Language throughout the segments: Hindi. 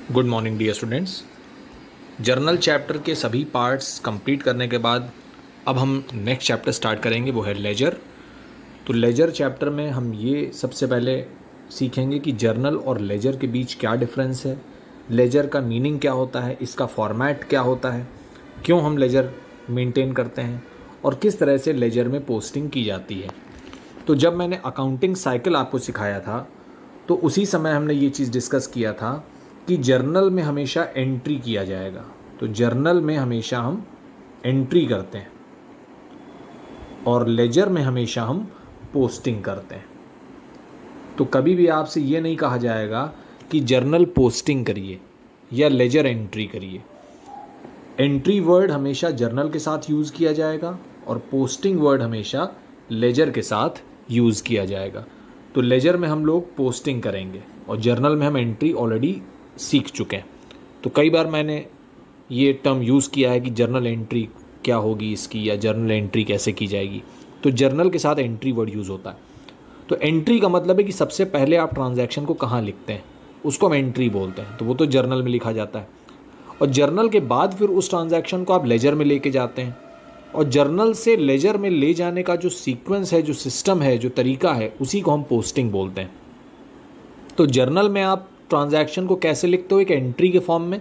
Good morning dear students. Journal chapter के सभी पार्ट्स कंप्लीट करने के बाद अब हम नेक्स्ट चैप्टर स्टार्ट करेंगे, वो है लेजर। तो लेजर चैप्टर में हम ये सबसे पहले सीखेंगे कि जर्नल और लेजर के बीच क्या डिफरेंस है, लेजर का मीनिंग क्या होता है, इसका फॉर्मेट क्या होता है, क्यों हम लेजर मेंटेन करते हैं और किस तरह से लेजर में पोस्टिंग की जाती है। तो जब मैंने अकाउंटिंग साइकिल आपको सिखाया था तो उसी समय हमने ये चीज़ डिस्कस किया था कि जर्नल में हमेशा एंट्री किया जाएगा। तो जर्नल में हमेशा हम एंट्री करते हैं और लेजर में हमेशा हम पोस्टिंग करते हैं। तो कभी भी आपसे ये नहीं कहा जाएगा कि जर्नल पोस्टिंग करिए या लेजर एंट्री करिए। एंट्री वर्ड हमेशा जर्नल के साथ यूज़ किया जाएगा और पोस्टिंग वर्ड हमेशा लेजर के साथ यूज़ किया जाएगा। तो लेजर में हम लोग पोस्टिंग करेंगे और जर्नल में हम एंट्री ऑलरेडी सीख चुके हैं। तो कई बार मैंने ये टर्म यूज़ किया है कि जर्नल एंट्री क्या होगी इसकी, या जर्नल एंट्री कैसे की जाएगी। तो जर्नल के साथ एंट्री वर्ड यूज़ होता है। तो एंट्री का मतलब है कि सबसे पहले आप ट्रांजैक्शन को कहाँ लिखते हैं, उसको हम एंट्री बोलते हैं। तो वो तो जर्नल में लिखा जाता है और जर्नल के बाद फिर उस ट्रांजैक्शन को आप लेजर में लेके जाते हैं और जर्नल से लेजर में ले जाने का जो सीक्वेंस है, जो सिस्टम है, जो तरीका है, उसी को हम पोस्टिंग बोलते हैं। तो जर्नल में आप ट्रांजैक्शन को कैसे लिखते हो, एक एंट्री के फॉर्म में,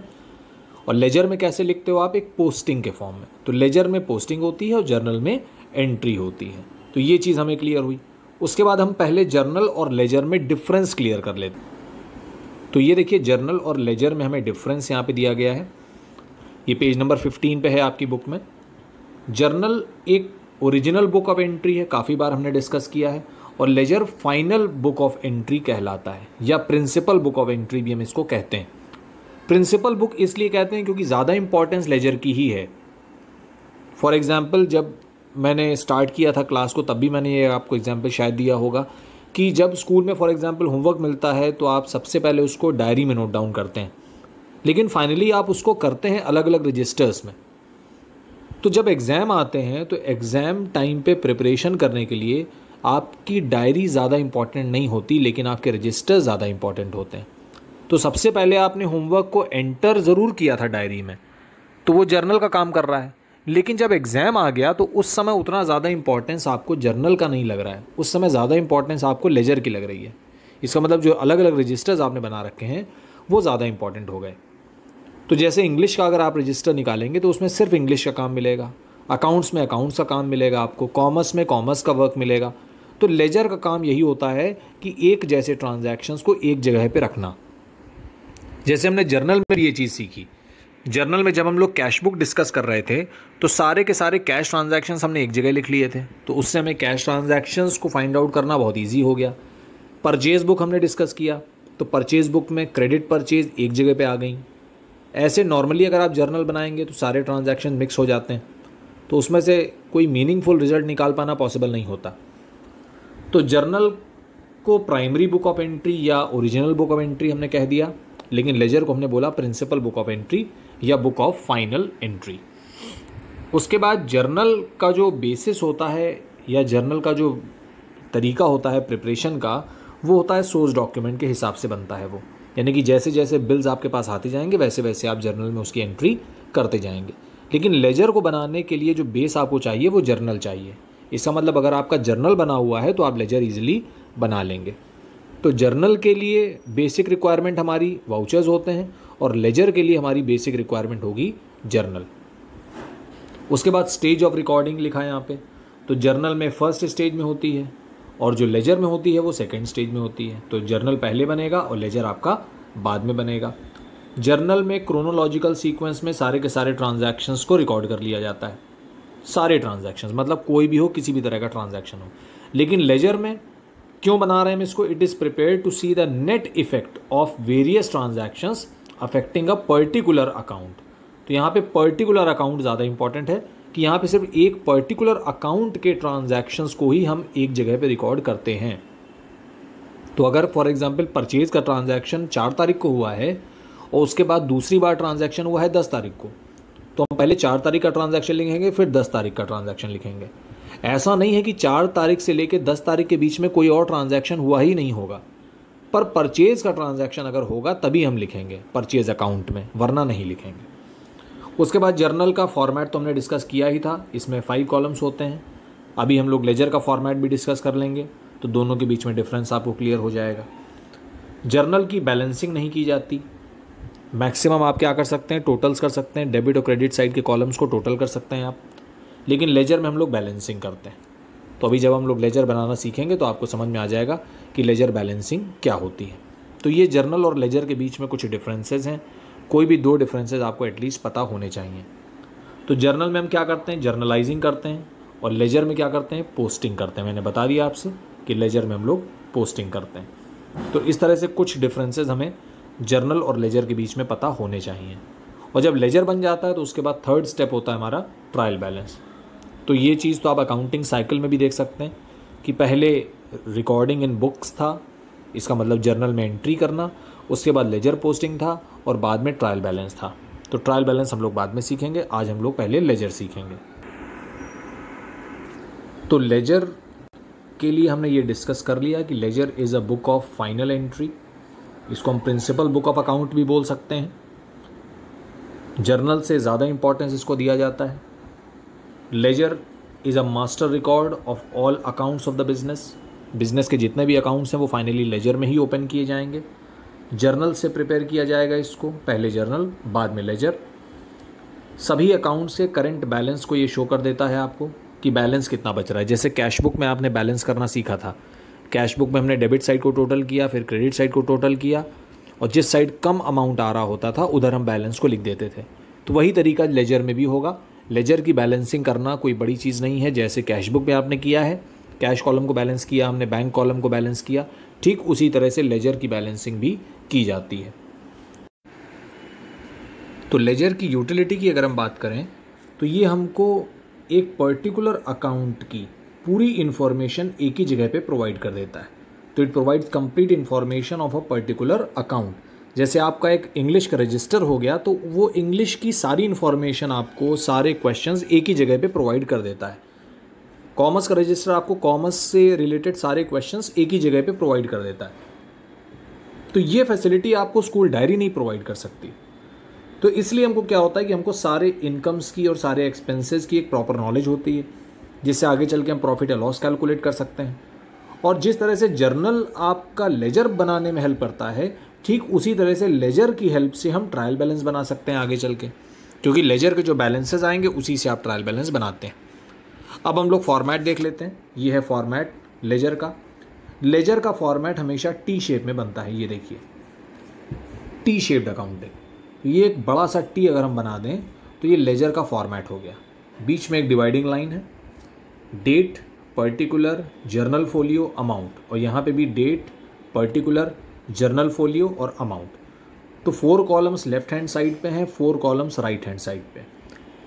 और लेजर में कैसे लिखते हो आप, एक पोस्टिंग के फॉर्म में। तो लेजर में पोस्टिंग होती है और जर्नल में एंट्री होती है। तो ये चीज़ हमें क्लियर हुई। उसके बाद हम पहले जर्नल और लेजर में डिफरेंस क्लियर कर लेते हैं। तो ये देखिए, जर्नल और लेजर में हमें डिफरेंस यहाँ पे दिया गया है। ये पेज नंबर 15 पे है आपकी बुक में। जर्नल एक ओरिजिनल बुक ऑफ एंट्री है, काफ़ी बार हमने डिस्कस किया है, और ledger final book of entry कहलाता है, या प्रिंसिपल बुक ऑफ एंट्री भी हम इसको कहते हैं। प्रिंसिपल बुक इसलिए कहते हैं क्योंकि ज़्यादा इंपॉर्टेंस लेजर की ही है। फॉर एग्जांपल, जब मैंने स्टार्ट किया था क्लास को तब भी मैंने ये आपको एग्जांपल शायद दिया होगा कि जब स्कूल में फॉर एग्जांपल होमवर्क मिलता है तो आप सबसे पहले उसको डायरी में नोट डाउन करते हैं, लेकिन फाइनली आप उसको करते हैं अलग अलग रजिस्टर्स में। तो जब एग्ज़ाम आते हैं तो एग्ज़ाम टाइम पे प्रिपरेशन करने के लिए आपकी डायरी ज़्यादा इंपॉर्टेंट नहीं होती, लेकिन आपके रजिस्टर ज़्यादा इंपॉर्टेंट होते हैं। तो सबसे पहले आपने होमवर्क को एंटर ज़रूर किया था डायरी में, तो वो जर्नल का काम कर रहा है। लेकिन जब एग्ज़ाम आ गया तो उस समय उतना ज़्यादा इंपॉर्टेंस आपको जर्नल का नहीं लग रहा है, उस समय ज़्यादा इंपॉर्टेंस आपको लेजर की लग रही है। इसका मतलब जो अलग अलग रजिस्टर्स आपने बना रखे हैं वो ज़्यादा इंपॉर्टेंट हो गए। तो जैसे इंग्लिश का अगर आप रजिस्टर निकालेंगे तो उसमें सिर्फ इंग्लिश का काम मिलेगा, अकाउंट्स में अकाउंट्स का काम मिलेगा आपको, कॉमर्स में कॉमर्स का वर्क मिलेगा। तो लेजर का काम यही होता है कि एक जैसे ट्रांजैक्शंस को एक जगह पे रखना। जैसे हमने जर्नल में ये चीज़ सीखी, जर्नल में जब हम लोग कैश बुक डिस्कस कर रहे थे तो सारे के सारे कैश ट्रांजैक्शंस हमने एक जगह लिख लिए थे, तो उससे हमें कैश ट्रांजैक्शंस को फाइंड आउट करना बहुत ईजी हो गया। परचेज बुक हमने डिस्कस किया तो परचेज बुक में क्रेडिट परचेज एक जगह पे आ गई। ऐसे नॉर्मली अगर आप जर्नल बनाएंगे तो सारे ट्रांजैक्शन मिक्स हो जाते हैं, तो उसमें से कोई मीनिंगफुल रिजल्ट निकाल पाना पॉसिबल नहीं होता। तो जर्नल को प्राइमरी बुक ऑफ एंट्री या ओरिजिनल बुक ऑफ एंट्री हमने कह दिया, लेकिन लेजर को हमने बोला प्रिंसिपल बुक ऑफ एंट्री या बुक ऑफ फाइनल एंट्री। उसके बाद जर्नल का जो बेसिस होता है या जर्नल का जो तरीका होता है प्रिपरेशन का, वो होता है सोर्स डॉक्यूमेंट के हिसाब से बनता है वो। यानी कि जैसे जैसे बिल्स आपके पास आते जाएंगे वैसे वैसे आप जर्नल में उसकी एंट्री करते जाएंगे। लेकिन लेजर को बनाने के लिए जो बेस आपको चाहिए वो जर्नल चाहिए। इसका मतलब अगर आपका जर्नल बना हुआ है तो आप लेजर ईजिली बना लेंगे। तो जर्नल के लिए बेसिक रिक्वायरमेंट हमारी वाउचर्स होते हैं और लेजर के लिए हमारी बेसिक रिक्वायरमेंट होगी जर्नल। उसके बाद स्टेज ऑफ रिकॉर्डिंग लिखा है यहाँ पे। तो जर्नल में फर्स्ट स्टेज में होती है और जो लेजर में होती है वो सेकंड स्टेज में होती है। तो जर्नल पहले बनेगा और लेजर आपका बाद में बनेगा। जर्नल में क्रोनोलॉजिकल सीक्वेंस में सारे के सारे ट्रांजैक्शंस को रिकॉर्ड कर लिया जाता है, सारे ट्रांजैक्शंस, मतलब कोई भी हो, किसी भी तरह का ट्रांजैक्शन हो। लेकिन लेजर में क्यों बना रहे हैं हम इसको, it is prepared to see the net effect of various transactions affecting a particular account. तो यहाँ पे पर्टिकुलर अकाउंट ज़्यादा इंपॉर्टेंट है कि यहाँ पे सिर्फ एक पर्टिकुलर अकाउंट के ट्रांजैक्शंस को ही हम एक जगह पे रिकॉर्ड करते हैं। तो अगर फॉर एग्जांपल परचेज का ट्रांजैक्शन 4 तारीख को हुआ है और उसके बाद दूसरी बार ट्रांजैक्शन हुआ है 10 तारीख को, तो हम पहले 4 तारीख का ट्रांजैक्शन लिखेंगे फिर 10 तारीख का ट्रांजैक्शन लिखेंगे। ऐसा नहीं है कि 4 तारीख से लेकर 10 तारीख के बीच में कोई और ट्रांजैक्शन हुआ ही नहीं होगा। पर परचेज़ का ट्रांजैक्शन अगर होगा तभी हम लिखेंगे परचेज़ अकाउंट में, वरना नहीं लिखेंगे। उसके बाद जर्नल का फॉर्मेट तो हमने डिस्कस किया ही था, इसमें 5 कॉलम्स होते हैं। अभी हम लोग लेजर का फॉर्मेट भी डिस्कस कर लेंगे, तो दोनों के बीच में डिफरेंस आपको क्लियर हो जाएगा। जर्नल की बैलेंसिंग नहीं की जाती। मैक्सिमम आप क्या कर सकते हैं, टोटल्स कर सकते हैं, डेबिट और क्रेडिट साइड के कॉलम्स को टोटल कर सकते हैं आप, लेकिन लेजर में हम लोग बैलेंसिंग करते हैं। तो अभी जब हम लोग लेजर बनाना सीखेंगे तो आपको समझ में आ जाएगा कि लेजर बैलेंसिंग क्या होती है। तो ये जर्नल और लेजर के बीच में कुछ डिफरेंसेस हैं, कोई भी 2 डिफरेंसेस आपको एटलीस्ट पता होने चाहिए। तो जर्नल में हम क्या करते हैं, जर्नलाइजिंग करते हैं, और लेजर में क्या करते हैं, पोस्टिंग करते हैं। मैंने बता दिया आपसे कि लेजर में हम लोग पोस्टिंग करते हैं। तो इस तरह से कुछ डिफरेंसेस हमें जर्नल और लेजर के बीच में पता होने चाहिए। और जब लेजर बन जाता है तो उसके बाद 3rd स्टेप होता है हमारा ट्रायल बैलेंस। तो ये चीज़ तो आप अकाउंटिंग साइकिल में भी देख सकते हैं कि पहले रिकॉर्डिंग इन बुक्स था, इसका मतलब जर्नल में एंट्री करना, उसके बाद लेजर पोस्टिंग था, और बाद में ट्रायल बैलेंस था। तो ट्रायल बैलेंस हम लोग बाद में सीखेंगे, आज हम लोग पहले लेजर सीखेंगे। तो लेजर के लिए हमने ये डिस्कस कर लिया कि laser is a book of final entry, इसको हम प्रिंसिपल बुक ऑफ अकाउंट भी बोल सकते हैं। जर्नल से ज़्यादा इंपॉर्टेंस इसको दिया जाता है। Laser is a master record of all accounts of the business के जितने भी अकाउंट्स हैं वो फाइनली लेजर में ही ओपन किए जाएंगे। जर्नल से प्रिपेयर किया जाएगा इसको, पहले जर्नल बाद में लेजर। सभी अकाउंट्स के करंट बैलेंस को ये शो कर देता है आपको कि बैलेंस कितना बच रहा है। जैसे कैश बुक में आपने बैलेंस करना सीखा था, कैश बुक में हमने डेबिट साइड को टोटल किया, फिर क्रेडिट साइड को टोटल किया, और जिस साइड कम अमाउंट आ रहा होता था उधर हम बैलेंस को लिख देते थे। तो वही तरीका लेजर में भी होगा। लेजर की बैलेंसिंग करना कोई बड़ी चीज़ नहीं है, जैसे कैश बुक में आपने किया है, कैश कॉलम को बैलेंस किया हमने, बैंक कॉलम को बैलेंस किया, ठीक उसी तरह से लेजर की बैलेंसिंग भी की जाती है। तो लेजर की यूटिलिटी की अगर हम बात करें तो ये हमको एक पर्टिकुलर अकाउंट की पूरी इन्फॉर्मेशन एक ही जगह पे प्रोवाइड कर देता है। तो it provides complete information of a particular account. जैसे आपका एक इंग्लिश का रजिस्टर हो गया तो वो इंग्लिश की सारी इन्फॉर्मेशन आपको, सारे क्वेश्चंस एक ही जगह पे प्रोवाइड कर देता है। कॉमर्स का रजिस्टर आपको कॉमर्स से रिलेटेड सारे क्वेश्चंस एक ही जगह पे प्रोवाइड कर देता है। तो ये फैसिलिटी आपको स्कूल डायरी नहीं प्रोवाइड कर सकती। तो इसलिए हमको क्या होता है कि हमको सारे इनकम्स की और सारे एक्सपेंसेस की एक प्रॉपर नॉलेज होती है, जिससे आगे चल के हम प्रॉफिट या लॉस कैलकुलेट कर सकते हैं। और जिस तरह से जर्नल आपका लेजर बनाने में हेल्प करता है, ठीक उसी तरह से लेजर की हेल्प से हम ट्रायल बैलेंस बना सकते हैं आगे चल के, क्योंकि लेजर के जो बैलेंसेस आएंगे उसी से आप ट्रायल बैलेंस बनाते हैं। अब हम लोग फॉर्मेट देख लेते हैं। ये है फॉर्मेट लेजर का। लेजर का फॉर्मेट हमेशा टी शेप में बनता है। ये देखिए, टी शेप्ड अकाउंटिंग। तो ये एक बड़ा सा टी अगर हम बना दें तो ये लेजर का फॉर्मेट हो गया। बीच में एक डिवाइडिंग लाइन है, date, particular, journal folio, amount, और यहाँ पे भी डेट, पर्टिकुलर, जर्नल फोलियो और अमाउंट। तो 4 कॉलम्स लेफ्ट हैंड साइड पे हैं, 4 कॉलम्स राइट हैंड साइड पे।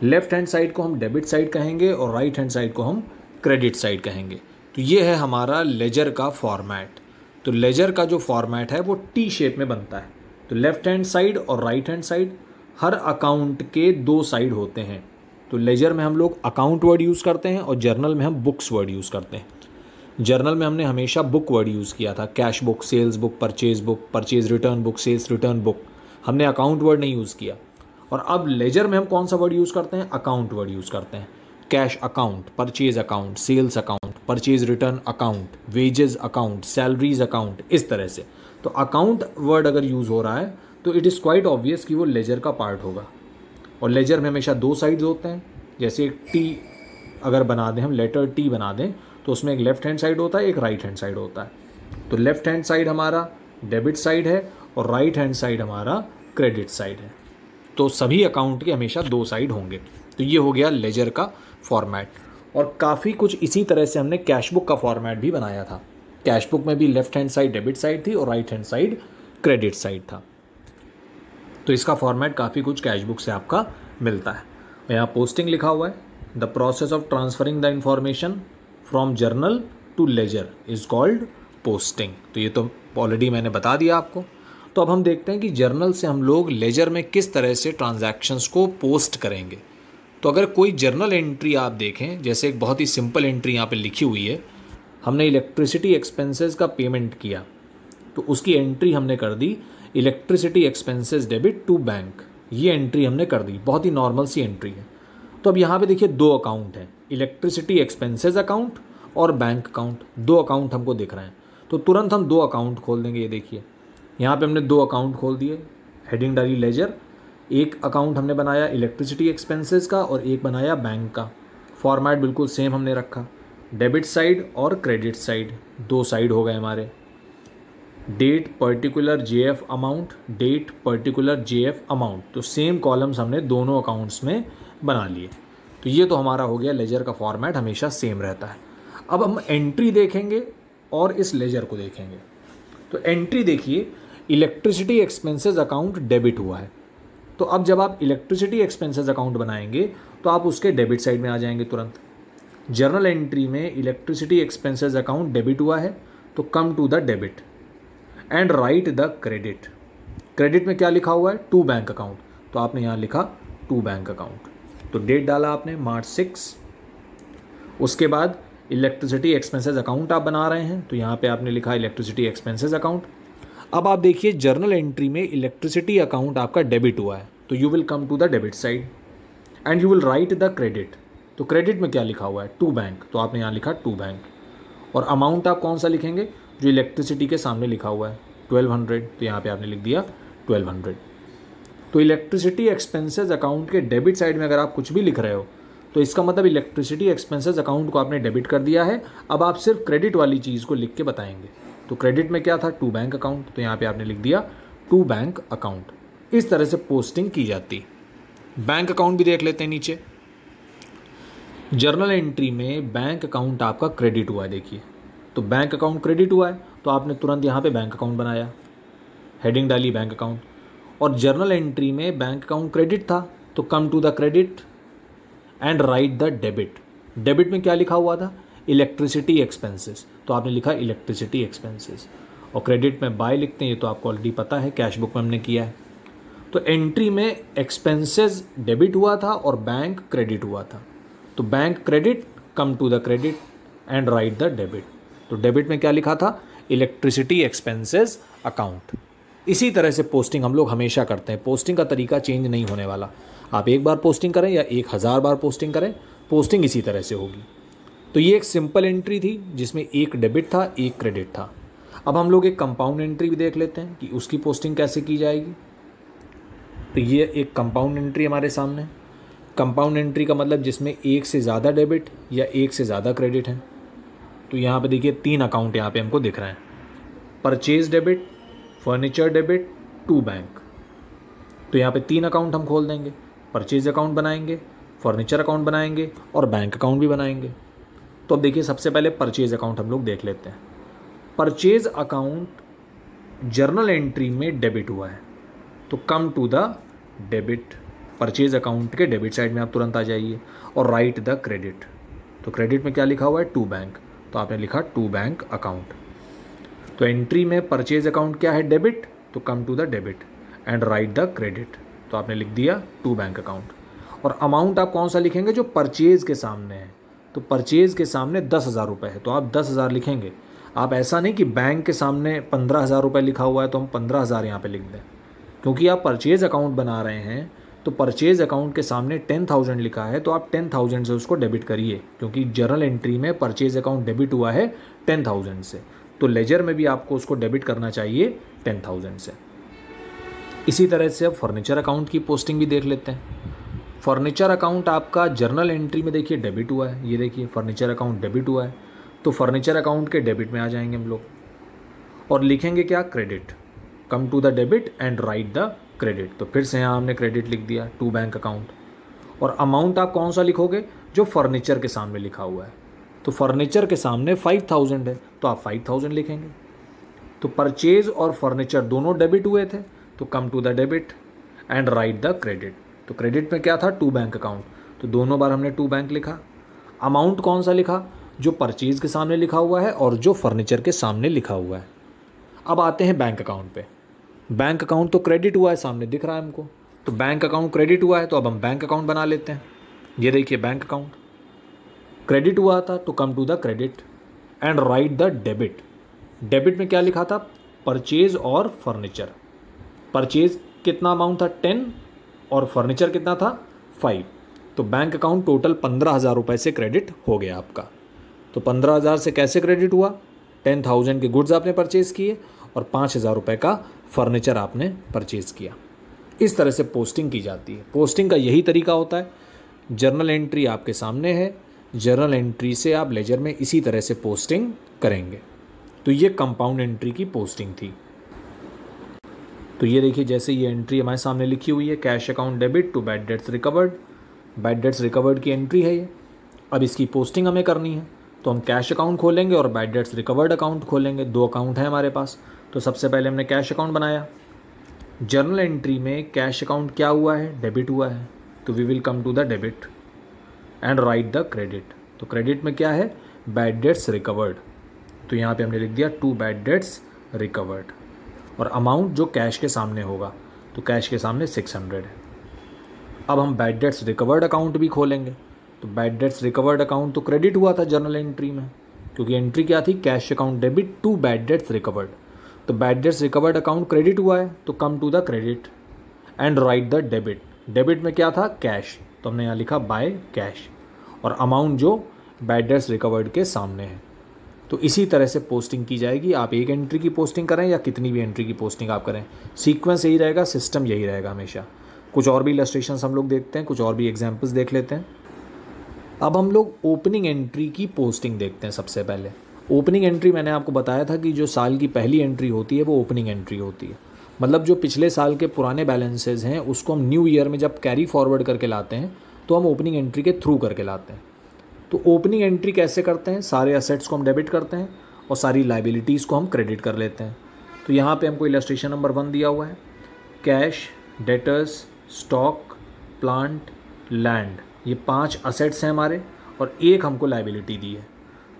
लेफ्ट हैंड साइड को हम डेबिट साइड कहेंगे और राइट हैंड साइड को हम क्रेडिट साइड कहेंगे। तो ये है हमारा लेजर का फॉर्मेट। तो लेजर का जो फॉर्मेट है वो टी शेप में बनता है। तो लेफ्ट हैंड साइड और राइट हैंड साइड, हर अकाउंट के 2 साइड होते हैं। तो लेजर में हम लोग अकाउंट वर्ड यूज़ करते हैं और जर्नल में हम बुक्स वर्ड यूज़ करते हैं। जर्नल में हमने हमेशा बुक वर्ड यूज़ किया था, cash book, sales book, purchase return book, sales return book. हमने अकाउंट वर्ड नहीं यूज़ किया। और अब लेजर में हम कौन सा वर्ड यूज़ करते हैं, अकाउंट वर्ड यूज़ करते हैं। Cash account, purchase account, sales account, purchase return account, wages account, salaries account, इस तरह से। तो अकाउंट वर्ड अगर यूज़ हो रहा है तो इट इज़ क्वाइट ऑब्वियस कि वो लेजर का पार्ट होगा। और लेजर में हमेशा 2 साइड्स होते हैं। जैसे एक टी अगर बना दें, हम लेटर टी बना दें, तो उसमें एक लेफ्ट हैंड साइड होता है, एक राइट हैंड साइड होता है। तो लेफ्ट हैंड साइड हमारा डेबिट साइड है और राइट हैंड साइड हमारा क्रेडिट साइड है। तो सभी अकाउंट के हमेशा 2 साइड होंगे। तो ये हो गया लेजर का फॉर्मेट। और काफ़ी कुछ इसी तरह से हमने कैश बुक का फॉर्मेट भी बनाया था। कैश बुक में भी left hand side debit side थी और right hand side credit side था। तो इसका फॉर्मेट काफ़ी कुछ कैश बुक से आपका मिलता है। यहाँ पोस्टिंग लिखा हुआ है, the process of transferring the information from journal to ledger is called posting. तो ये तो ऑलरेडी मैंने बता दिया आपको। तो अब हम देखते हैं कि जर्नल से हम लोग लेजर में किस तरह से ट्रांजैक्शंस को पोस्ट करेंगे। तो अगर कोई जर्नल एंट्री आप देखें, जैसे एक बहुत ही सिंपल एंट्री यहाँ पे लिखी हुई है, हमने इलेक्ट्रिसिटी एक्सपेंसेस का पेमेंट किया, तो उसकी एंट्री हमने कर दी electricity expenses debit to bank, ये एंट्री हमने कर दी, बहुत ही नॉर्मल सी एंट्री है। तो अब यहाँ पे देखिए दो अकाउंट हैं, इलेक्ट्रिसिटी एक्सपेंसेस अकाउंट और बैंक अकाउंट, दो अकाउंट हमको दिख रहे हैं। तो तुरंत हम दो अकाउंट खोल देंगे। ये देखिए यहाँ पे हमने दो अकाउंट खोल दिए, हेडिंग डाली लेजर, एक अकाउंट हमने बनाया इलेक्ट्रिसिटी एक्सपेंसेस का और एक बनाया बैंक का। फॉर्मेट बिल्कुल सेम हमने रखा, डेबिट साइड और क्रेडिट साइड, दो साइड हो गए हमारे। Date particular JF amount, date particular JF amount, तो सेम कॉलम्स हमने दोनों अकाउंट्स में बना लिए। तो ये तो हमारा हो गया, लेजर का फॉर्मेट हमेशा सेम रहता है। अब हम एंट्री देखेंगे और इस लेजर को देखेंगे। तो एंट्री देखिए, इलेक्ट्रिसिटी एक्सपेंसेस अकाउंट डेबिट हुआ है। तो अब जब आप इलेक्ट्रिसिटी एक्सपेंसेस अकाउंट बनाएंगे तो आप उसके डेबिट साइड में आ जाएंगे तुरंत। जर्नल एंट्री में इलेक्ट्रिसिटी एक्सपेंसेस अकाउंट डेबिट हुआ है तो come to the debit and write the credit. Credit में क्या लिखा हुआ है, टू बैंक अकाउंट, तो आपने यहाँ लिखा टू बैंक अकाउंट। तो डेट डाला आपने मार्च 6। उसके बाद इलेक्ट्रिसिटी एक्सपेंसेस अकाउंट आप बना रहे हैं तो यहाँ पे आपने लिखा इलेक्ट्रिसिटी एक्सपेंसेस अकाउंट। अब आप देखिए जर्नल एंट्री में इलेक्ट्रिसिटी अकाउंट आपका डेबिट हुआ है तो you will come to the debit side and you will write the credit. तो क्रेडिट में क्या लिखा हुआ है, टू बैंक, तो आपने यहाँ लिखा टू बैंक। और अमाउंट आप कौन सा लिखेंगे, जो इलेक्ट्रिसिटी के सामने लिखा हुआ है 1200, तो यहाँ पे आपने लिख दिया 1200। तो इलेक्ट्रिसिटी एक्सपेंसेस अकाउंट के डेबिट साइड में अगर आप कुछ भी लिख रहे हो तो इसका मतलब इलेक्ट्रिसिटी एक्सपेंसेस अकाउंट को आपने डेबिट कर दिया है। अब आप सिर्फ क्रेडिट वाली चीज़ को लिख के बताएंगे। तो क्रेडिट में क्या था, टू बैंक अकाउंट, तो यहाँ पे आपने लिख दिया टू बैंक अकाउंट। इस तरह से पोस्टिंग की जाती। बैंक अकाउंट भी देख लेते हैं नीचे। जर्नल एंट्री में बैंक अकाउंट आपका क्रेडिट हुआ है, देखिए तो बैंक अकाउंट क्रेडिट हुआ है तो आपने तुरंत यहाँ पे बैंक अकाउंट बनाया, हेडिंग डाली बैंक अकाउंट। और जर्नल एंट्री में बैंक अकाउंट क्रेडिट था तो come to the credit and write the debit. Debit में क्या लिखा हुआ था, इलेक्ट्रिसिटी एक्सपेंसेस, तो आपने लिखा इलेक्ट्रिसिटी एक्सपेंसेस। और क्रेडिट में बाय लिखते हैं, ये तो आपको ऑलरेडी पता है, कैश बुक में हमने किया है। तो एंट्री में एक्सपेंसेस डेबिट हुआ था और बैंक क्रेडिट हुआ था, तो bank credit come to the credit and write the debit. तो डेबिट में क्या लिखा था, इलेक्ट्रिसिटी एक्सपेंसेस अकाउंट। इसी तरह से पोस्टिंग हम लोग हमेशा करते हैं। पोस्टिंग का तरीका चेंज नहीं होने वाला, आप एक बार पोस्टिंग करें या 1000 बार पोस्टिंग करें, पोस्टिंग इसी तरह से होगी। तो ये एक सिंपल एंट्री थी जिसमें एक डेबिट था एक क्रेडिट था। अब हम लोग एक कंपाउंड एंट्री भी देख लेते हैं कि उसकी पोस्टिंग कैसे की जाएगी। तो ये एक कंपाउंड एंट्री हमारे सामने। कंपाउंड एंट्री का मतलब जिसमें एक से ज़्यादा डेबिट या एक से ज़्यादा क्रेडिट है। तो यहाँ पे देखिए तीन अकाउंट यहाँ पे हमको दिख रहे हैं, purchase debit, furniture debit, to bank. तो यहाँ पे तीन अकाउंट हम खोल देंगे, परचेज अकाउंट बनाएंगे, फर्नीचर अकाउंट बनाएंगे और बैंक अकाउंट भी बनाएंगे। तो अब देखिए सबसे पहले परचेज अकाउंट हम लोग देख लेते हैं। परचेज अकाउंट जर्नल एंट्री में डेबिट हुआ है तो come to the debit, purchase account के डेबिट साइड में आप तुरंत आ जाइए और राइट द क्रेडिट। तो क्रेडिट में क्या लिखा हुआ है, टू बैंक, तो आपने लिखा टू बैंक अकाउंट। तो एंट्री में परचेज अकाउंट क्या है, डेबिट, तो come to the debit and write the credit, तो आपने लिख दिया टू बैंक अकाउंट। और अमाउंट आप कौन सा लिखेंगे, जो परचेज के सामने है। तो परचेज के सामने 10,000 रुपये है तो आप 10,000 लिखेंगे। आप ऐसा नहीं कि बैंक के सामने 15,000 रुपये लिखा हुआ है तो हम 15,000 यहाँ पे लिख दें, क्योंकि आप परचेज अकाउंट बना रहे हैं तो परचेज अकाउंट के सामने 10,000 लिखा है तो आप 10,000 से उसको डेबिट करिए, क्योंकि जर्नल एंट्री में परचेज अकाउंट डेबिट हुआ है 10,000 से, तो लेजर में भी आपको उसको डेबिट करना चाहिए 10,000 से। इसी तरह से अब फर्नीचर अकाउंट की पोस्टिंग भी देख लेते हैं। फर्नीचर अकाउंट आपका जर्नल एंट्री में देखिए डेबिट हुआ है, ये देखिए फर्नीचर अकाउंट डेबिट हुआ है, तो फर्नीचर अकाउंट के डेबिट में आ जाएंगे हम लोग और लिखेंगे क्या, credit, come to the debit and write the credit. तो फिर से यहाँ हमने क्रेडिट लिख दिया, टू बैंक अकाउंट। और अमाउंट आप कौन सा लिखोगे, जो फर्नीचर के सामने लिखा हुआ है। तो फर्नीचर के सामने 5,000 है तो आप 5,000 लिखेंगे। तो परचेज और फर्नीचर दोनों डेबिट हुए थे तो come to the debit and write the credit. तो क्रेडिट में क्या था, टू बैंक अकाउंट, तो दोनों बार हमने टू बैंक लिखा। अमाउंट कौन सा लिखा, जो परचेज के सामने लिखा हुआ है और जो फर्नीचर के सामने लिखा हुआ है। अब आते हैं बैंक अकाउंट पे। बैंक अकाउंट तो क्रेडिट हुआ है, सामने दिख रहा है हमको, तो बैंक अकाउंट क्रेडिट हुआ है तो अब हम बैंक अकाउंट बना लेते हैं। ये देखिए बैंक अकाउंट क्रेडिट हुआ था तो come to the credit and write the debit. Debit में क्या लिखा था, परचेज और फर्नीचर। परचेज कितना अमाउंट था 10 और फर्नीचर कितना था 5। तो बैंक अकाउंट टोटल 15,000 रुपये से क्रेडिट हो गया आपका। तो 15,000 से कैसे क्रेडिट हुआ? 10,000 के गुड्स आपने परचेज़ किए और 5,000 रुपये का फर्नीचर आपने परचेज़ किया। इस तरह से पोस्टिंग की जाती है। पोस्टिंग का यही तरीका होता है। जर्नल एंट्री आपके सामने है, जर्नल एंट्री से आप लेजर में इसी तरह से पोस्टिंग करेंगे। तो ये कंपाउंड एंट्री की पोस्टिंग थी। तो ये देखिए, जैसे ये एंट्री हमारे सामने लिखी हुई है, cash account debit to bad debts recovered. Bad debts recovered की एंट्री है ये। अब इसकी पोस्टिंग हमें करनी है, तो हम कैश अकाउंट खोलेंगे और बैड डेट्स रिकवर्ड अकाउंट खोलेंगे। 2 अकाउंट है हमारे पास। तो सबसे पहले हमने कैश अकाउंट बनाया। जर्नल एंट्री में कैश अकाउंट क्या हुआ है? डेबिट हुआ है। तो we will come to the debit and write the credit. तो क्रेडिट में क्या है? Bad debts recovered. तो यहाँ पे हमने लिख दिया टू बैड डेट्स रिकवर्ड, और अमाउंट जो कैश के सामने होगा, तो कैश के सामने 600 है। अब हम बैड डेट्स रिकवर्ड अकाउंट भी खोलेंगे। तो बैड डेट्स रिकवर्ड अकाउंट तो क्रेडिट हुआ था जर्नल एंट्री में, क्योंकि एंट्री क्या थी? Cash account debit to bad debts recovered. तो bad debts recovered account credit हुआ है, तो come to the credit and write the debit. Debit में क्या था? कैश। तो हमने यहाँ लिखा बाय कैश, और अमाउंट जो बैड डेट्स रिकवर्ड के सामने है। तो इसी तरह से पोस्टिंग की जाएगी। आप एक एंट्री की पोस्टिंग करें या कितनी भी एंट्री की पोस्टिंग आप करें, सीक्वेंस यही रहेगा, सिस्टम यही रहेगा हमेशा। कुछ और भी इलस्ट्रेशंस हम लोग देखते हैं, कुछ और भी एग्जांपल्स देख लेते हैं। अब हम लोग ओपनिंग एंट्री की पोस्टिंग देखते हैं। सबसे पहले ओपनिंग एंट्री मैंने आपको बताया था कि जो साल की पहली एंट्री होती है वो ओपनिंग एंट्री होती है। मतलब जो पिछले साल के पुराने बैलेंसेज हैं उसको हम न्यू ईयर में जब कैरी फॉरवर्ड करके लाते हैं तो हम ओपनिंग एंट्री के थ्रू करके लाते हैं। तो ओपनिंग एंट्री कैसे करते हैं? सारे असेट्स को हम डेबिट करते हैं और सारी लाइबिलिटीज़ को हम क्रेडिट कर लेते हैं। तो यहाँ पे हमको इलस्ट्रेशन नंबर 1 दिया हुआ है, cash, debtors, stock, plant, land. ये 5 असेट्स हैं हमारे और एक हमको लाइबिलिटी दी है।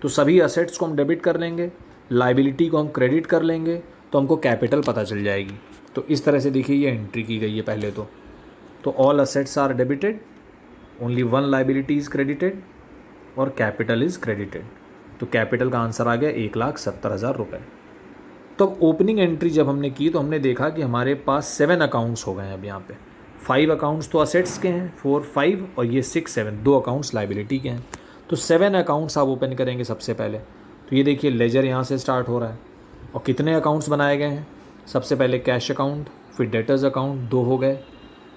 तो सभी असेट्स को हम डेबिट कर लेंगे, लाइबिलिटी को हम क्रेडिट कर लेंगे, तो हमको कैपिटल पता चल जाएगी। तो इस तरह से देखिए ये एंट्री की गई है पहले तो all assets are debited, only 1 liability is credited और कैपिटल इज़ क्रेडिटेड। तो कैपिटल का आंसर आ गया 1,70,000 रुपये। तो अब ओपनिंग एंट्री जब हमने की तो हमने देखा कि हमारे पास 7 अकाउंट्स हो गए हैं। अब यहाँ पे 5 अकाउंट्स तो असेट्स के हैं, 4, 5 और ये 6, 7, 2 अकाउंट्स लाइबिलिटी के हैं। तो 7 अकाउंट्स आप ओपन करेंगे सबसे पहले। तो ये देखिए लेजर यहाँ से स्टार्ट हो रहा है और कितने अकाउंट्स बनाए गए हैं? सबसे पहले कैश अकाउंट, फिर डेटर्स अकाउंट 2 हो गए,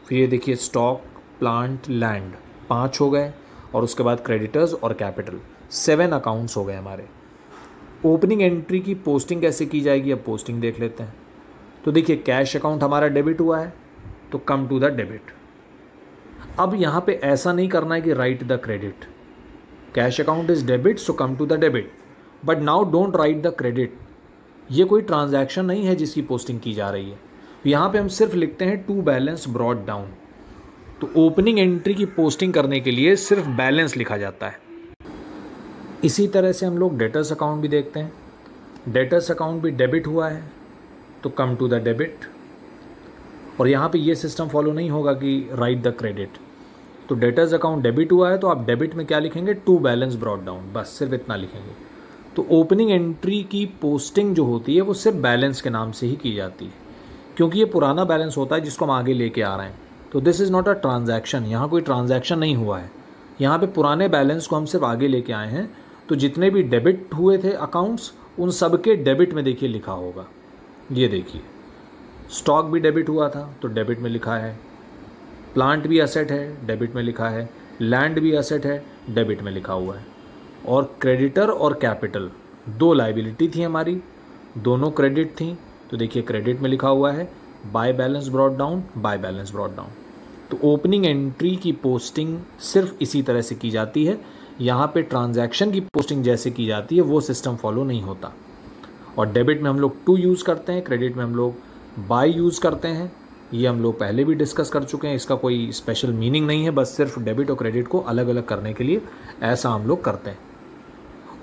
फिर ये देखिए स्टॉक, प्लांट, लैंड 5 हो गए, और उसके बाद क्रेडिटर्स और कैपिटल 7 अकाउंट्स हो गए हमारे। ओपनिंग एंट्री की पोस्टिंग कैसे की जाएगी? अब पोस्टिंग देख लेते हैं। तो देखिए कैश अकाउंट हमारा डेबिट हुआ है, तो कम टू द डेबिट। अब यहाँ पे ऐसा नहीं करना है कि write the credit. Cash account is debit so come to the debit, but now don't write the credit. ये कोई ट्रांजैक्शन नहीं है जिसकी पोस्टिंग की जा रही है। यहाँ पे हम सिर्फ लिखते हैं टू बैलेंस ब्रॉट डाउन। तो ओपनिंग एंट्री की पोस्टिंग करने के लिए सिर्फ बैलेंस लिखा जाता है। इसी तरह से हम लोग डेटर्स अकाउंट भी देखते हैं। डेटर्स अकाउंट भी डेबिट हुआ है, तो कम टू द डेबिट। और यहाँ पे ये सिस्टम फॉलो नहीं होगा कि राइट द क्रेडिट। तो डेटर्स अकाउंट डेबिट हुआ है तो आप डेबिट में क्या लिखेंगे? टू बैलेंस ब्रॉट डाउन, बस सिर्फ इतना लिखेंगे। तो ओपनिंग एंट्री की पोस्टिंग जो होती है वो सिर्फ बैलेंस के नाम से ही की जाती है, क्योंकि ये पुराना बैलेंस होता है जिसको हम आगे लेके आ रहे हैं। तो this is not a transaction. यहाँ कोई ट्रांजैक्शन नहीं हुआ है। यहाँ पे पुराने बैलेंस को हम सिर्फ आगे लेके आए हैं। तो जितने भी डेबिट हुए थे अकाउंट्स, उन सब के डेबिट में देखिए लिखा होगा। ये देखिए स्टॉक भी डेबिट हुआ था तो डेबिट में लिखा है, प्लांट भी असेट है डेबिट में लिखा है, लैंड भी असेट है डेबिट में लिखा हुआ है, और क्रेडिटर और कैपिटल 2 लाइबिलिटी थी हमारी, दोनों क्रेडिट थी। तो देखिए क्रेडिट में लिखा हुआ है by balance brought down, by balance brought down. तो ओपनिंग एंट्री की पोस्टिंग सिर्फ इसी तरह से की जाती है। यहाँ पे ट्रांजैक्शन की पोस्टिंग जैसे की जाती है वो सिस्टम फॉलो नहीं होता। और डेबिट में हम लोग टू यूज़ करते हैं, क्रेडिट में हम लोग बाय यूज़ करते हैं। ये हम लोग पहले भी डिस्कस कर चुके हैं, इसका कोई स्पेशल मीनिंग नहीं है, बस सिर्फ डेबिट और क्रेडिट को अलग अलग करने के लिए ऐसा हम लोग करते हैं।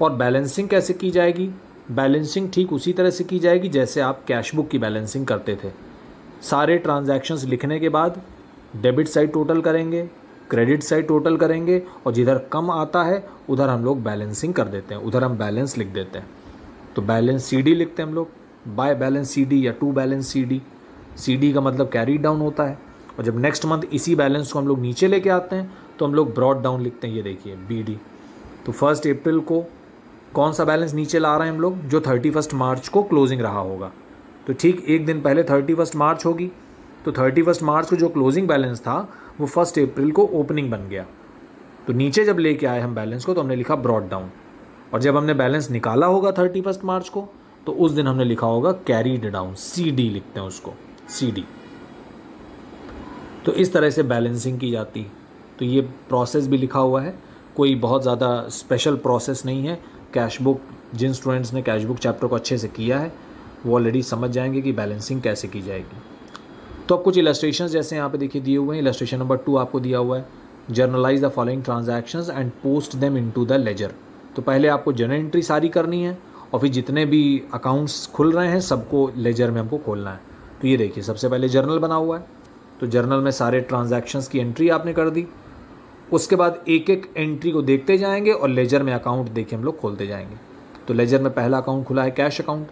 और बैलेंसिंग कैसे की जाएगी? बैलेंसिंग ठीक उसी तरह से की जाएगी जैसे आप कैश बुक की बैलेंसिंग करते थे। सारे ट्रांजैक्शंस लिखने के बाद डेबिट साइड टोटल करेंगे, क्रेडिट साइड टोटल करेंगे, और जिधर कम आता है उधर हम लोग बैलेंसिंग कर देते हैं, उधर हम बैलेंस लिख देते हैं। तो बैलेंस CD लिखते हैं हम लोग, बाय बैलेंस CD या टू बैलेंस CD। CD का मतलब कैरी डाउन होता है, और जब नेक्स्ट मंथ इसी बैलेंस को हम लोग नीचे लेके आते हैं तो हम लोग ब्रॉड डाउन लिखते हैं, ये देखिए BD। तो 1 अप्रैल को कौन सा बैलेंस नीचे ला रहे हैं हम लोग, जो 31 मार्च को क्लोजिंग रहा होगा। तो ठीक एक दिन पहले 31 मार्च होगी, तो 31 मार्च को जो क्लोजिंग बैलेंस था वो 1 अप्रैल को ओपनिंग बन गया। तो नीचे जब लेके आए हम बैलेंस को तो हमने लिखा ब्रॉड डाउन, और जब हमने बैलेंस निकाला होगा 31 मार्च को तो उस दिन हमने लिखा होगा कैरीड डाउन, CD लिखते हैं उसको, CD। तो इस तरह से बैलेंसिंग की जाती है। तो ये प्रोसेस भी लिखा हुआ है, कोई बहुत ज़्यादा स्पेशल प्रोसेस नहीं है। कैश बुक, जिन स्टूडेंट्स ने कैश बुक चैप्टर को अच्छे से किया है वो ऑलरेडी समझ जाएंगे कि बैलेंसिंग कैसे की जाएगी। तो अब कुछ इलस्ट्रेशंस जैसे यहाँ पे देखिए दिए हुए हैं। इलस्ट्रेशन नंबर 2 आपको दिया हुआ है, journalise the following transactions and post them into the ledger. तो पहले आपको जर्नल एंट्री सारी करनी है और फिर जितने भी अकाउंट्स खुल रहे हैं सबको लेजर में हमको खोलना है। तो ये देखिए सबसे पहले जर्नल बना हुआ है, तो जर्नल में सारे ट्रांजैक्शंस की एंट्री आपने कर दी। उसके बाद एक एक एंट्री को देखते जाएंगे और लेजर में अकाउंट देखिए हम लोग खोलते जाएंगे। तो लेजर में पहला अकाउंट खुला है कैश अकाउंट।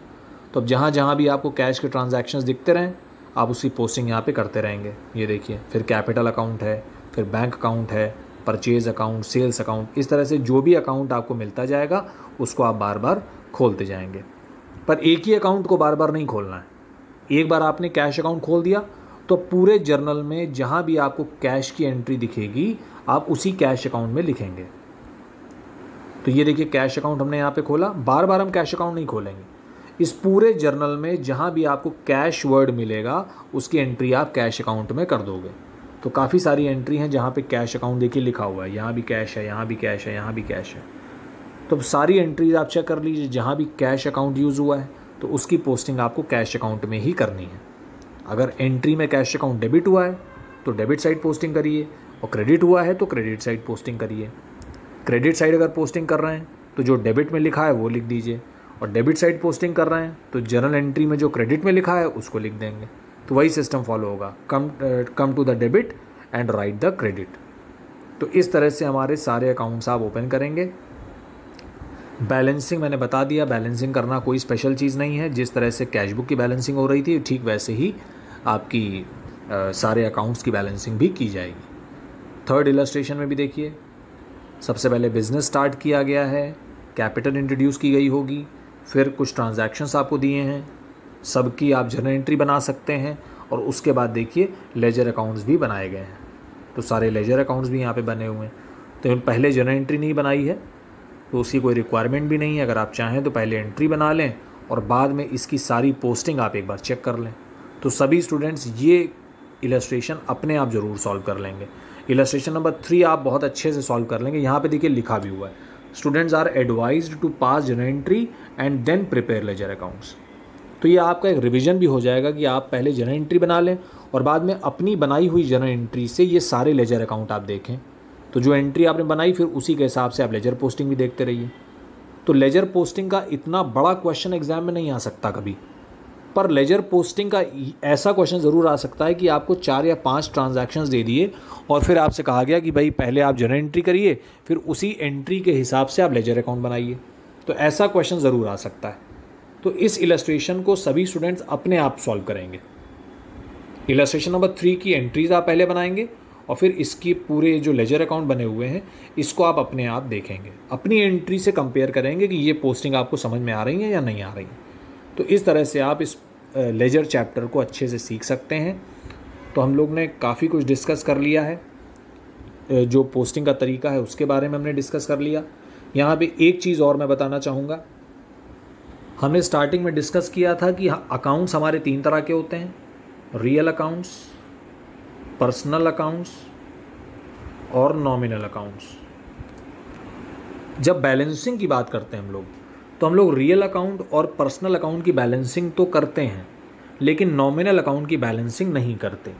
तो अब जहाँ जहाँ भी आपको कैश के ट्रांजैक्शंस दिखते रहें आप उसकी पोस्टिंग यहाँ पे करते रहेंगे। ये देखिए फिर कैपिटल अकाउंट है, फिर बैंक अकाउंट है, परचेज अकाउंट, सेल्स अकाउंट, इस तरह से जो भी अकाउंट आपको मिलता जाएगा उसको आप बार बार खोलते जाएंगे। पर एक ही अकाउंट को बार बार नहीं खोलना है। एक बार आपने कैश अकाउंट खोल दिया तो पूरे जर्नल में जहाँ भी आपको कैश की एंट्री दिखेगी आप उसी कैश अकाउंट में लिखेंगे। तो ये देखिए कैश अकाउंट हमने यहाँ पे खोला, बार बार हम कैश अकाउंट नहीं खोलेंगे। इस पूरे जर्नल में जहाँ भी आपको कैश वर्ड मिलेगा उसकी एंट्री आप कैश अकाउंट में कर दोगे। तो काफ़ी सारी एंट्री हैं जहाँ पे कैश अकाउंट देखिए लिखा हुआ है, यहाँ भी कैश है, यहाँ भी कैश है, यहाँ भी कैश है। तो सारी एंट्रीज आप चेक कर लीजिए, जहाँ भी कैश अकाउंट यूज़ हुआ है तो उसकी पोस्टिंग आपको कैश अकाउंट में ही करनी है। अगर एंट्री में कैश अकाउंट डेबिट हुआ है तो डेबिट साइड पोस्टिंग करिए, और क्रेडिट हुआ है तो क्रेडिट साइड पोस्टिंग करिए। क्रेडिट साइड अगर पोस्टिंग कर रहे हैं तो जो डेबिट में लिखा है वो लिख दीजिए, और डेबिट साइड पोस्टिंग कर रहे हैं तो जर्नल एंट्री में जो क्रेडिट में लिखा है उसको लिख देंगे। तो वही सिस्टम फॉलो होगा, come to the debit and write the credit. तो इस तरह से हमारे सारे अकाउंट्स आप ओपन करेंगे। बैलेंसिंग मैंने बता दिया, बैलेंसिंग करना कोई स्पेशल चीज़ नहीं है। जिस तरह से कैश बुक की बैलेंसिंग हो रही थी ठीक वैसे ही आपकी सारे अकाउंट्स की बैलेंसिंग भी की जाएगी। थर्ड इलस्ट्रेशन में भी देखिए, सबसे पहले बिज़नेस स्टार्ट किया गया है, कैपिटल इंट्रोड्यूस की गई होगी, फिर कुछ ट्रांजैक्शंस आपको दिए हैं, सबकी आप जर्नल एंट्री बना सकते हैं, और उसके बाद देखिए लेजर अकाउंट्स भी बनाए गए हैं। तो सारे लेजर अकाउंट्स भी यहाँ पे बने हुए हैं। तो पहले जर्नल एंट्री नहीं बनाई है तो उसकी कोई रिक्वायरमेंट भी नहीं है। अगर आप चाहें तो पहले एंट्री बना लें और बाद में इसकी सारी पोस्टिंग आप एक बार चेक कर लें। तो सभी स्टूडेंट्स ये इलस्ट्रेशन अपने आप ज़रूर सॉल्व कर लेंगे। इलस्ट्रेशन नंबर 3 आप बहुत अच्छे से सॉल्व कर लेंगे। यहाँ पे देखिए लिखा भी हुआ है, students are advised to pass journal entry and then prepare ledger accounts. तो ये आपका एक रिवीजन भी हो जाएगा कि आप पहले जर्नल एंट्री बना लें और बाद में अपनी बनाई हुई जर्नल एंट्री से ये सारे लेजर अकाउंट आप देखें। तो जो एंट्री आपने बनाई फिर उसी के हिसाब से आप लेजर पोस्टिंग भी देखते रहिए। तो लेजर पोस्टिंग का इतना बड़ा क्वेश्चन एग्जाम में नहीं आ सकता कभी, पर लेजर पोस्टिंग का ऐसा क्वेश्चन ज़रूर आ सकता है कि आपको 4 या 5 ट्रांजैक्शंस दे दिए और फिर आपसे कहा गया कि भाई पहले आप जर्नल एंट्री करिए फिर उसी एंट्री के हिसाब से आप लेजर अकाउंट बनाइए। तो ऐसा क्वेश्चन ज़रूर आ सकता है। तो इस इलस्ट्रेशन को सभी स्टूडेंट्स अपने आप सॉल्व करेंगे। इलस्ट्रेशन नंबर 3 की एंट्रीज आप पहले बनाएंगे और फिर इसकी पूरे जो लेजर अकाउंट बने हुए हैं इसको आप अपने आप देखेंगे, अपनी एंट्री से कंपेयर करेंगे कि ये पोस्टिंग आपको समझ में आ रही है या नहीं आ रही है। तो इस तरह से आप इस लेजर चैप्टर को अच्छे से सीख सकते हैं। तो हम लोग ने काफ़ी कुछ डिस्कस कर लिया है, जो पोस्टिंग का तरीका है उसके बारे में हमने डिस्कस कर लिया। यहाँ पे एक चीज़ और मैं बताना चाहूँगा, हमने स्टार्टिंग में डिस्कस किया था कि अकाउंट्स हमारे 3 तरह के होते हैं, रियल अकाउंट्स, पर्सनल अकाउंट्स और नॉमिनल अकाउंट्स। जब बैलेंसिंग की बात करते हैं हम लोग तो हम लोग रियल अकाउंट और पर्सनल अकाउंट की बैलेंसिंग तो करते हैं लेकिन नॉमिनल अकाउंट की बैलेंसिंग नहीं करते।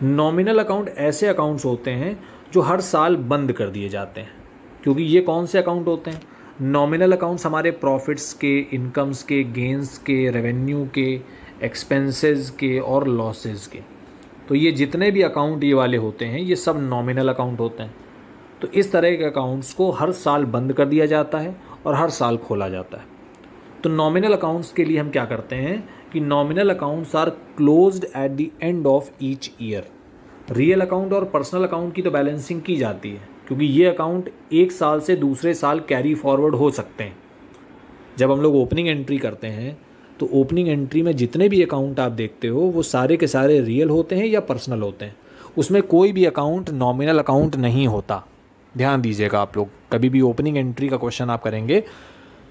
नॉमिनल अकाउंट ऐसे अकाउंट्स होते हैं जो हर साल बंद कर दिए जाते हैं। क्योंकि ये कौन से अकाउंट होते हैं? नॉमिनल अकाउंट्स हमारे प्रॉफिट्स के, इनकम्स के, गेंस के, रेवेन्यू के, एक्सपेंसेस के और लॉसेस के। तो ये जितने भी अकाउंट ये वाले होते हैं ये सब नॉमिनल अकाउंट होते हैं। तो इस तरह के अकाउंट्स को हर साल बंद कर दिया जाता है और हर साल खोला जाता है। तो नॉमिनल अकाउंट्स के लिए हम क्या करते हैं कि nominal accounts are closed at the end of each year. Real account और पर्सनल अकाउंट की तो बैलेंसिंग की जाती है, क्योंकि ये अकाउंट एक साल से दूसरे साल कैरी फॉरवर्ड हो सकते हैं। जब हम लोग ओपनिंग एंट्री करते हैं तो ओपनिंग एंट्री में जितने भी अकाउंट आप देखते हो वो सारे के सारे रियल होते हैं या पर्सनल होते हैं, उसमें कोई भी अकाउंट नॉमिनल अकाउंट नहीं होता। ध्यान दीजिएगा, आप लोग कभी भी ओपनिंग एंट्री का क्वेश्चन आप करेंगे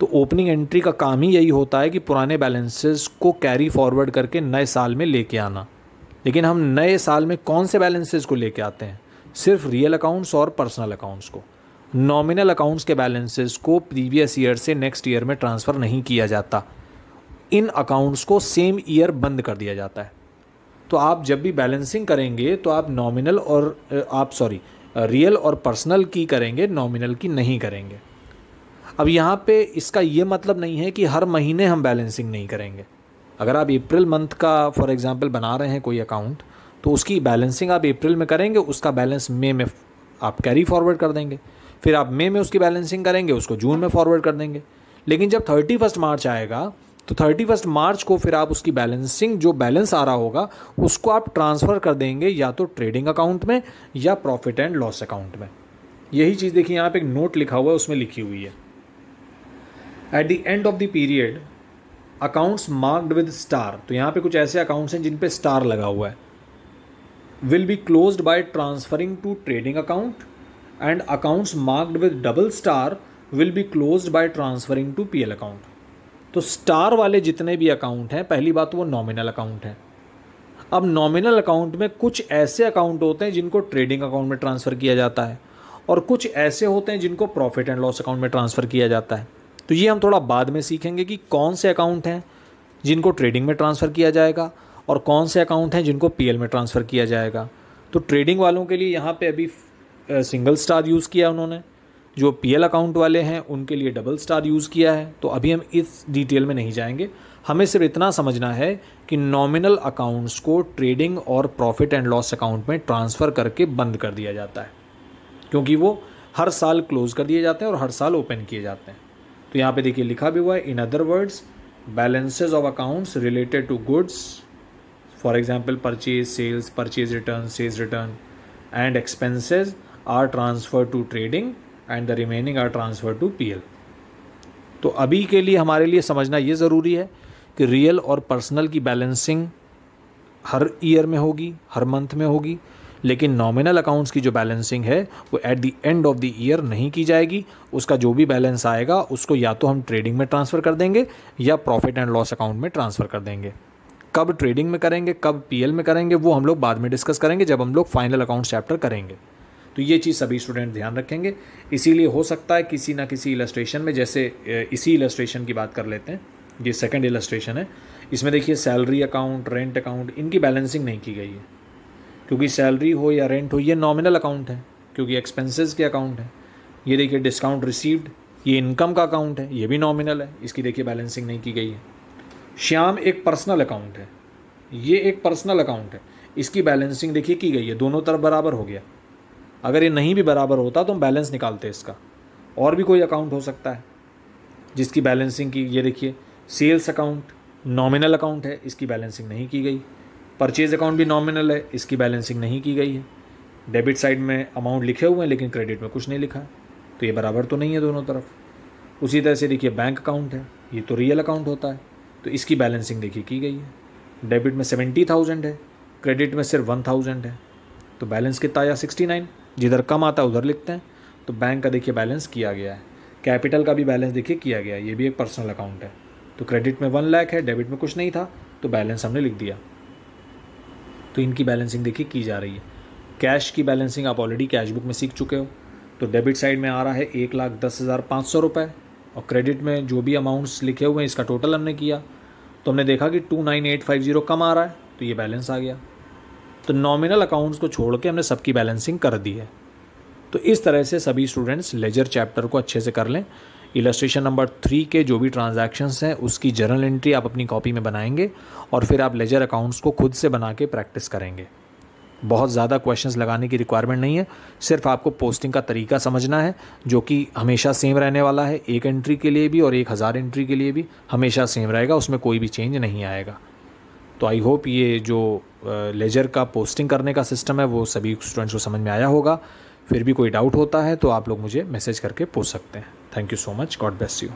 तो ओपनिंग एंट्री का काम ही यही होता है कि पुराने बैलेंसेस को कैरी फॉरवर्ड करके नए साल में लेके आना। लेकिन हम नए साल में कौन से बैलेंसेस को लेके आते हैं? सिर्फ रियल अकाउंट्स और पर्सनल अकाउंट्स को। नॉमिनल अकाउंट्स के बैलेंसेस को प्रीवियस ईयर से नेक्स्ट ईयर में ट्रांसफ़र नहीं किया जाता। इन अकाउंट्स को सेम ईयर बंद कर दिया जाता है। तो आप जब भी बैलेंसिंग करेंगे तो आप नॉमिनल और रियल और पर्सनल की करेंगे, नॉमिनल की नहीं करेंगे। अब यहाँ पे इसका ये मतलब नहीं है कि हर महीने हम बैलेंसिंग नहीं करेंगे। अगर आप अप्रैल मंथ का फॉर एग्जांपल बना रहे हैं कोई अकाउंट, तो उसकी बैलेंसिंग आप अप्रैल में करेंगे, उसका बैलेंस मई में आप कैरी फॉरवर्ड कर देंगे। फिर आप मई में उसकी बैलेंसिंग करेंगे, उसको जून में फॉरवर्ड कर देंगे। लेकिन जब 31 मार्च आएगा तो 31 मार्च को फिर आप उसकी बैलेंसिंग, जो बैलेंस आ रहा होगा, उसको आप ट्रांसफ़र कर देंगे या तो ट्रेडिंग अकाउंट में या प्रॉफिट एंड लॉस अकाउंट में। यही चीज़ देखिए, यहाँ पे एक नोट लिखा हुआ है, उसमें लिखी हुई है eight the end of the period accounts marked with star. तो यहाँ पे कुछ ऐसे अकाउंट्स हैं जिन पे स्टार लगा हुआ है। Will be closed by transferring to trading account and accounts marked with double star will be closed by transferring to PL account. तो स्टार वाले जितने भी अकाउंट हैं, पहली बात तो वो नॉमिनल अकाउंट हैं। अब नॉमिनल अकाउंट में कुछ ऐसे अकाउंट होते हैं जिनको ट्रेडिंग अकाउंट में ट्रांसफ़र किया जाता है और कुछ ऐसे होते हैं जिनको प्रॉफिट एंड लॉस अकाउंट में ट्रांसफ़र किया जाता है। तो ये हम थोड़ा बाद में सीखेंगे कि कौन से अकाउंट हैं जिनको ट्रेडिंग में ट्रांसफ़र किया जाएगा और कौन से अकाउंट हैं जिनको पीएल में ट्रांसफ़र किया जाएगा। तो ट्रेडिंग वालों के लिए यहाँ पे अभी सिंगल स्टार यूज़ किया उन्होंने, जो पीएल अकाउंट वाले हैं उनके लिए डबल स्टार यूज़ किया है। तो अभी हम इस डिटेल में नहीं जाएंगे, हमें सिर्फ इतना समझना है कि नॉमिनल अकाउंट्स को ट्रेडिंग और प्रॉफिट एंड लॉस अकाउंट में ट्रांसफ़र करके बंद कर दिया जाता है, क्योंकि वो हर साल क्लोज कर दिए जाते हैं और हर साल ओपन किए जाते हैं। तो यहाँ पे देखिए लिखा भी हुआ है, in other words balances of accounts related to goods, for example purchase sales, purchase return, sales return and expenses are transfer to trading and the remaining are transfer to PL. तो अभी के लिए हमारे लिए समझना ये ज़रूरी है कि रियल और पर्सनल की बैलेंसिंग हर ईयर में होगी, हर मंथ में होगी, लेकिन नॉमिनल अकाउंट्स की जो बैलेंसिंग है वो eight the end of the year नहीं की जाएगी। उसका जो भी बैलेंस आएगा उसको या तो हम ट्रेडिंग में ट्रांसफ़र कर देंगे या प्रॉफिट एंड लॉस अकाउंट में ट्रांसफ़र कर देंगे। कब ट्रेडिंग में करेंगे, कब पीएल में करेंगे, वो हम लोग बाद में डिस्कस करेंगे जब हम लोग फाइनल अकाउंट्स चैप्टर करेंगे। तो ये चीज़ सभी स्टूडेंट ध्यान रखेंगे। इसीलिए हो सकता है किसी ना किसी इलस्ट्रेशन में, जैसे इसी इलस्ट्रेशन की बात कर लेते हैं, ये सेकंड इलस्ट्रेशन है, इसमें देखिए सैलरी अकाउंट, रेंट अकाउंट, इनकी बैलेंसिंग नहीं की गई है, क्योंकि सैलरी हो या रेंट हो ये नॉमिनल अकाउंट है, क्योंकि एक्सपेंसेस के अकाउंट है। ये देखिए डिस्काउंट रिसीव्ड, ये इनकम का अकाउंट है, ये भी नॉमिनल है, इसकी देखिए बैलेंसिंग नहीं की गई है। श्याम एक पर्सनल अकाउंट है, ये एक पर्सनल अकाउंट है, इसकी बैलेंसिंग देखिए की गई है, दोनों तरफ बराबर हो गया। अगर ये नहीं भी बराबर होता तो हम बैलेंस निकालते इसका। और भी कोई अकाउंट हो सकता है जिसकी बैलेंसिंग की, ये देखिए सेल्स अकाउंट नॉमिनल अकाउंट है, इसकी बैलेंसिंग नहीं की गई। परचेज अकाउंट भी नॉमिनल है, इसकी बैलेंसिंग नहीं की गई है। डेबिट साइड में अमाउंट लिखे हुए हैं लेकिन क्रेडिट में कुछ नहीं लिखा है, तो ये बराबर तो नहीं है दोनों तरफ। उसी तरह से देखिए बैंक अकाउंट है, ये तो रियल अकाउंट होता है, तो इसकी बैलेंसिंग देखिए की गई है। डेबिट में 70,000 है, क्रेडिट में सिर्फ 1,000 है, तो बैलेंस कितना आया 69। जिधर कम आता है उधर लिखते हैं। तो बैंक का देखिए बैलेंस किया गया है, कैपिटल का भी बैलेंस देखिए किया गया है, ये भी एक पर्सनल अकाउंट है। तो क्रेडिट में 1 लाख है, डेबिट में कुछ नहीं था, तो बैलेंस हमने लिख दिया। तो इनकी बैलेंसिंग देखिए की जा रही है। कैश की बैलेंसिंग आप ऑलरेडी कैश बुक में सीख चुके हो। तो डेबिट साइड में आ रहा है 1,10,500 रुपये, और क्रेडिट में जो भी अमाउंट्स लिखे हुए हैं इसका टोटल हमने किया, तो हमने देखा कि 29,850 कम आ रहा है, तो ये बैलेंस आ गया। तो नॉमिनल अकाउंट्स को छोड़ के हमने सबकी बैलेंसिंग कर दी है। तो इस तरह से सभी स्टूडेंट्स लेजर चैप्टर को अच्छे से कर लें। इलस्ट्रेशन नंबर 3 के जो भी ट्रांजैक्शंस हैं उसकी जर्नल एंट्री आप अपनी कॉपी में बनाएंगे और फिर आप लेजर अकाउंट्स को खुद से बना के प्रैक्टिस करेंगे। बहुत ज़्यादा क्वेश्चंस लगाने की रिक्वायरमेंट नहीं है, सिर्फ आपको पोस्टिंग का तरीका समझना है जो कि हमेशा सेम रहने वाला है। 1 एंट्री के लिए भी और 1000 एंट्री के लिए भी हमेशा सेम रहेगा, उसमें कोई भी चेंज नहीं आएगा। तो आई होप ये जो लेजर का पोस्टिंग करने का सिस्टम है वो सभी स्टूडेंट्स को समझ में आया होगा। फिर भी कोई डाउट होता है तो आप लोग मुझे मैसेज करके पूछ सकते हैं। Thank you so much, God bless you.